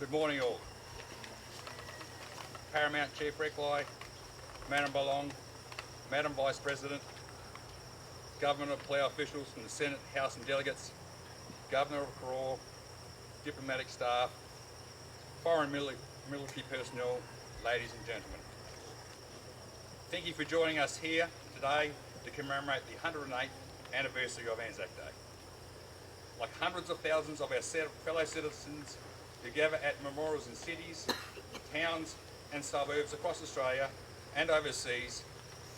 Good morning all. Paramount Chief Recli, Madam Balong, Madam Vice President, Government of Palau officials from the Senate, House and Delegates, Governor of Karor, diplomatic staff, foreign military personnel, ladies and gentlemen. Thank you for joining us here today to commemorate the 108th anniversary of Anzac Day. Like hundreds of thousands of our fellow citizens who gather at memorials in cities, towns and suburbs across Australia and overseas,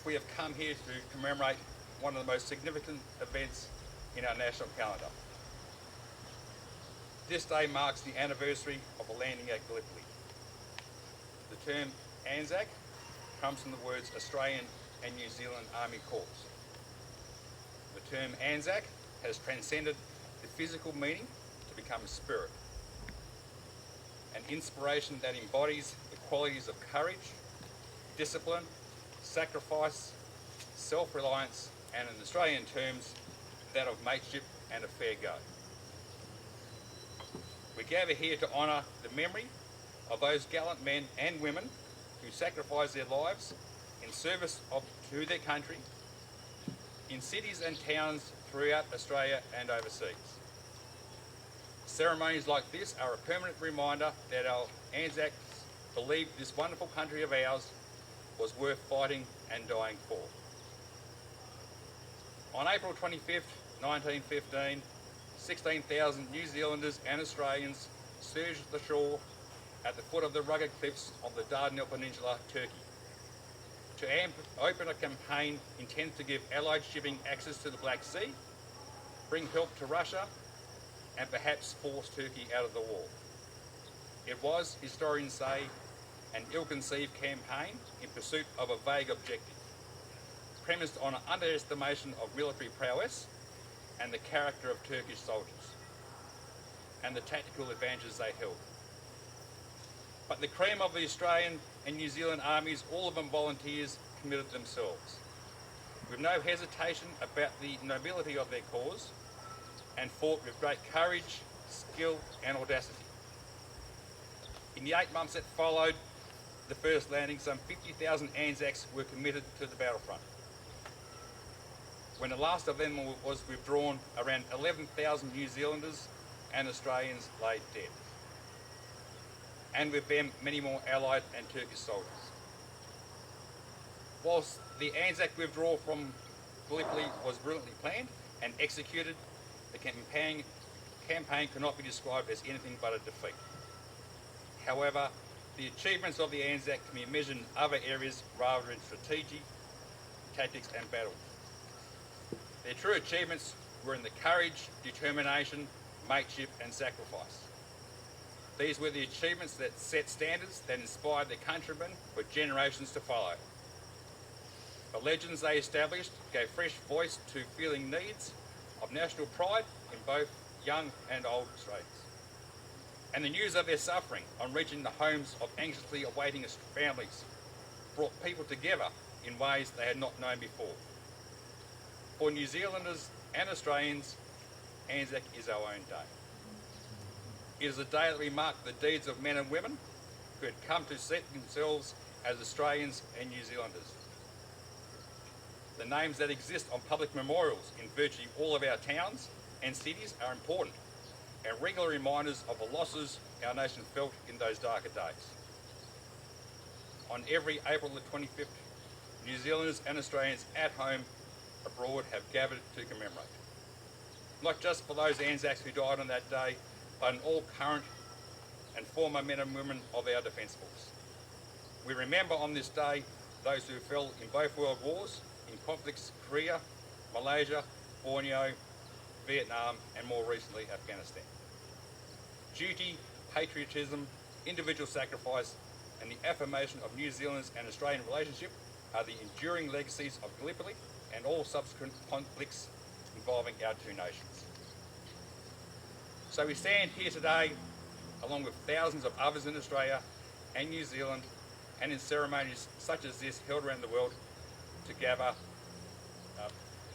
we have come here to commemorate one of the most significant events in our national calendar. This day marks the anniversary of the landing at Gallipoli. The term Anzac comes from the words Australian and New Zealand Army Corps. The term Anzac has transcended the physical meaning to become a spirit, an inspiration that embodies the qualities of courage, discipline, sacrifice, self-reliance, and in Australian terms, that of mateship and a fair go. We gather here to honour the memory of those gallant men and women who sacrificed their lives in service to their country in cities and towns throughout Australia and overseas. Ceremonies like this are a permanent reminder that our Anzacs believed this wonderful country of ours was worth fighting and dying for. On April 25th, 1915, 16,000 New Zealanders and Australians surged the shore at the foot of the rugged cliffs of the Dardanelles Peninsula, Turkey, to open a campaign intended to give Allied shipping access to the Black Sea, bring help to Russia, and perhaps force Turkey out of the war. It was, historians say, an ill-conceived campaign in pursuit of a vague objective, premised on an underestimation of military prowess and the character of Turkish soldiers, and the tactical advantages they held. But the cream of the Australian and New Zealand armies, all of them volunteers, committed themselves, with no hesitation about the nobility of their cause, and fought with great courage, skill and audacity. In the 8 months that followed the first landing, some 50,000 Anzacs were committed to the battlefront. When the last of them was withdrawn, around 11,000 New Zealanders and Australians lay dead, and with them many more Allied and Turkish soldiers. Whilst the Anzac withdrawal from Gallipoli was brilliantly planned and executed, the campaign cannot be described as anything but a defeat. However, the achievements of the Anzac can be measured in other areas rather than strategy, tactics and battle. Their true achievements were in the courage, determination, mateship and sacrifice. These were the achievements that set standards that inspired their countrymen for generations to follow. The legends they established gave fresh voice to feeling needs of national pride in both young and old Australians. And the news of their suffering on reaching the homes of anxiously awaiting families brought people together in ways they had not known before. For New Zealanders and Australians, Anzac is our own day. It is a day that we mark the deeds of men and women who had come to set themselves as Australians and New Zealanders. The names that exist on public memorials in virtually all of our towns and cities are important and regular reminders of the losses our nation felt in those darker days. On every April the 25th, New Zealanders and Australians at home, abroad have gathered to commemorate. Not just for those Anzacs who died on that day, but in all current and former men and women of our Defence Force. We remember on this day those who fell in both world wars, in conflicts in Korea, Malaysia, Borneo, Vietnam and more recently Afghanistan. Duty, patriotism, individual sacrifice and the affirmation of New Zealand's and Australian relationship are the enduring legacies of Gallipoli and all subsequent conflicts involving our two nations. So we stand here today along with thousands of others in Australia and New Zealand and in ceremonies such as this held around the world to gather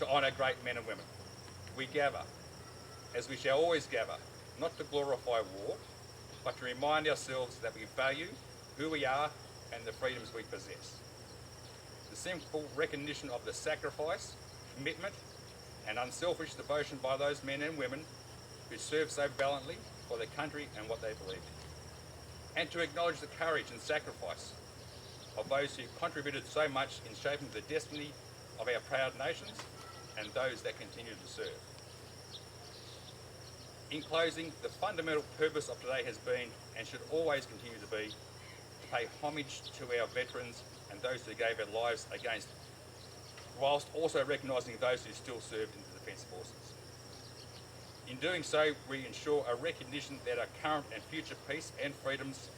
to honour great men and women. We gather, as we shall always gather, not to glorify war, but to remind ourselves that we value who we are and the freedoms we possess. The simple recognition of the sacrifice, commitment, and unselfish devotion by those men and women who serve so valiantly for their country and what they believe in. And to acknowledge the courage and sacrifice of those who contributed so much in shaping the destiny of our proud nations and those that continue to serve. In closing, the fundamental purpose of today has been, and should always continue to be, to pay homage to our veterans and those who gave their lives against, whilst also recognising those who still serve in the Defence Forces. In doing so, we ensure a recognition that our current and future peace and freedoms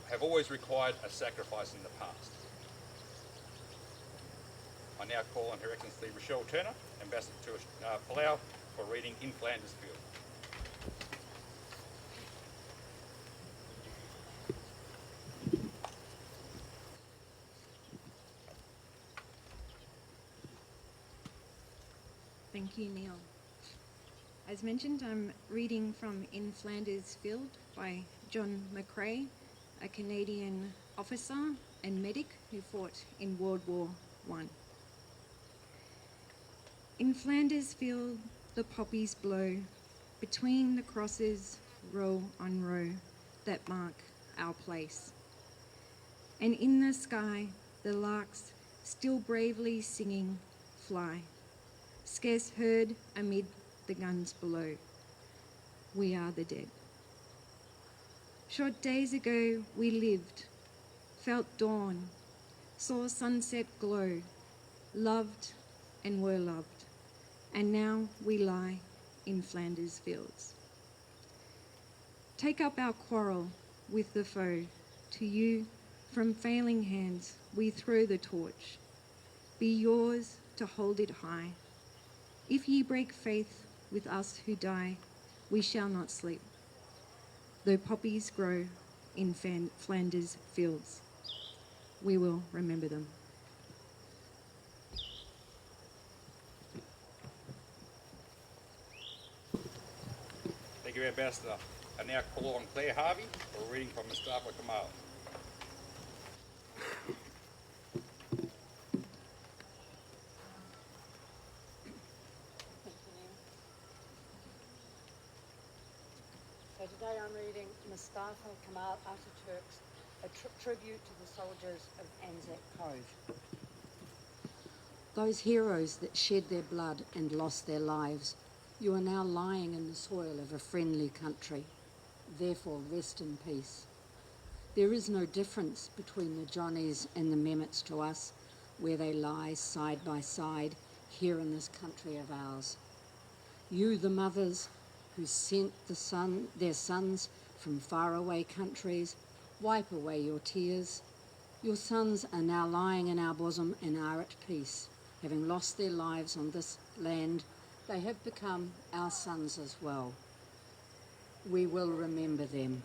have always required a sacrifice in the past. I now call on Her Excellency Rochelle Turner, Ambassador to Palau, for reading In Flanders Field. Thank you, Neil. As mentioned, I'm reading from In Flanders Field by John McCrae, a Canadian officer and medic who fought in World War I. In Flanders Field, the poppies blow between the crosses, row on row, that mark our place. And in the sky, the larks, still bravely singing, fly, scarce heard amid the guns below. We are the dead. Short days ago we lived, felt dawn, saw sunset glow, loved and were loved, and now we lie in Flanders fields. Take up our quarrel with the foe. To you, from failing hands, we throw the torch. Be yours to hold it high. If ye break faith with us who die, we shall not sleep, though poppies grow in Flanders fields. We will remember them. Thank you, Ambassador. I now call on Claire Harvey for reading from Mustafa Kemal. So today I'm reading Mustafa Kemal Ataturk's A Tribute to the Soldiers of Anzac Code. Those heroes that shed their blood and lost their lives, you are now lying in the soil of a friendly country. Therefore, rest in peace. There is no difference between the Johnnies and the Mehmets to us, where they lie side by side here in this country of ours. You, the mothers who sent their sons from faraway countries, wipe away your tears. Your sons are now lying in our bosom and are at peace. Having lost their lives on this land, they have become our sons as well. We will remember them.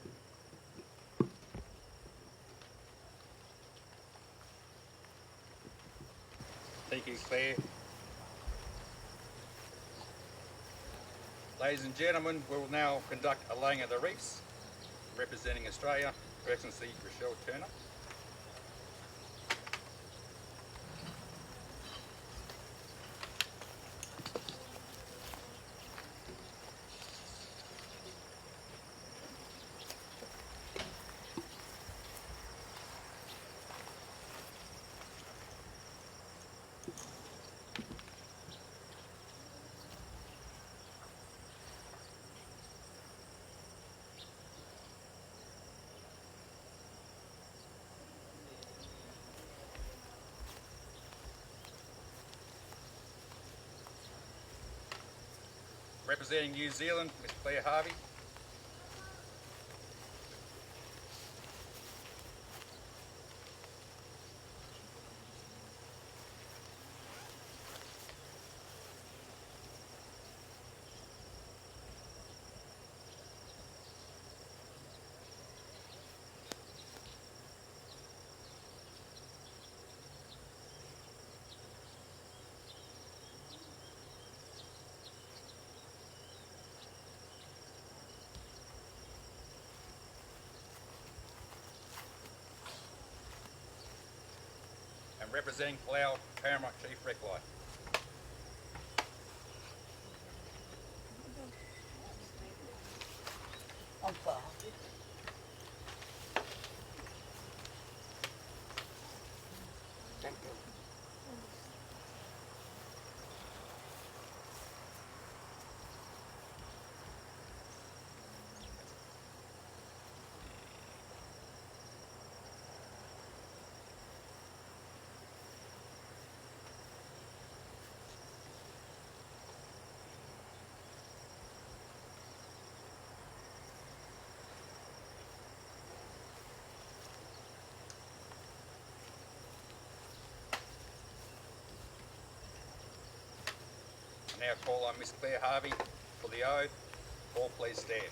Thank you, Claire. Ladies and gentlemen, we will now conduct a laying of the wreaths. Representing Australia, Her Excellency Rochelle Turner. Representing New Zealand, Ms. Claire Harvey. representing Palau Paramount Chief Reclai. On file. Thank you. I now call on Miss Claire Harvey for the oath. All please stand.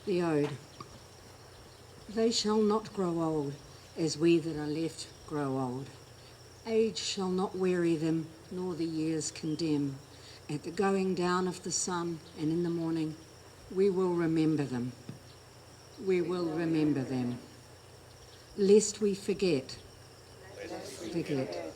The Ode. They shall not grow old, as we that are left grow old. Age shall not weary them, nor the years condemn. At the going down of the sun and in the morning, we will remember them. We will remember them. Lest we forget. Forget.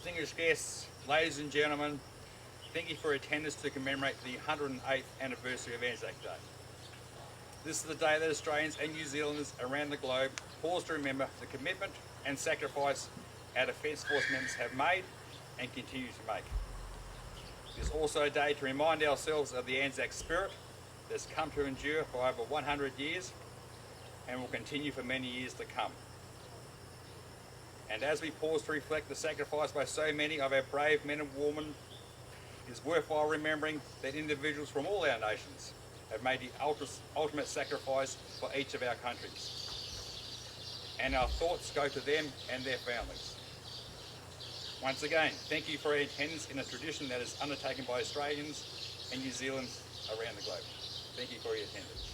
Distinguished guests, ladies and gentlemen, thank you for your attendance to commemorate the 108th anniversary of Anzac Day. This is the day that Australians and New Zealanders around the globe pause to remember the commitment and sacrifice our Defence Force members have made and continue to make. It is also a day to remind ourselves of the Anzac spirit that has come to endure for over 100 years and will continue for many years to come. And as we pause to reflect the sacrifice by so many of our brave men and women, it is worthwhile remembering that individuals from all our nations have made the ultimate sacrifice for each of our countries. And our thoughts go to them and their families. Once again, thank you for your attendance in a tradition that is undertaken by Australians and New Zealanders around the globe. Thank you for your attendance.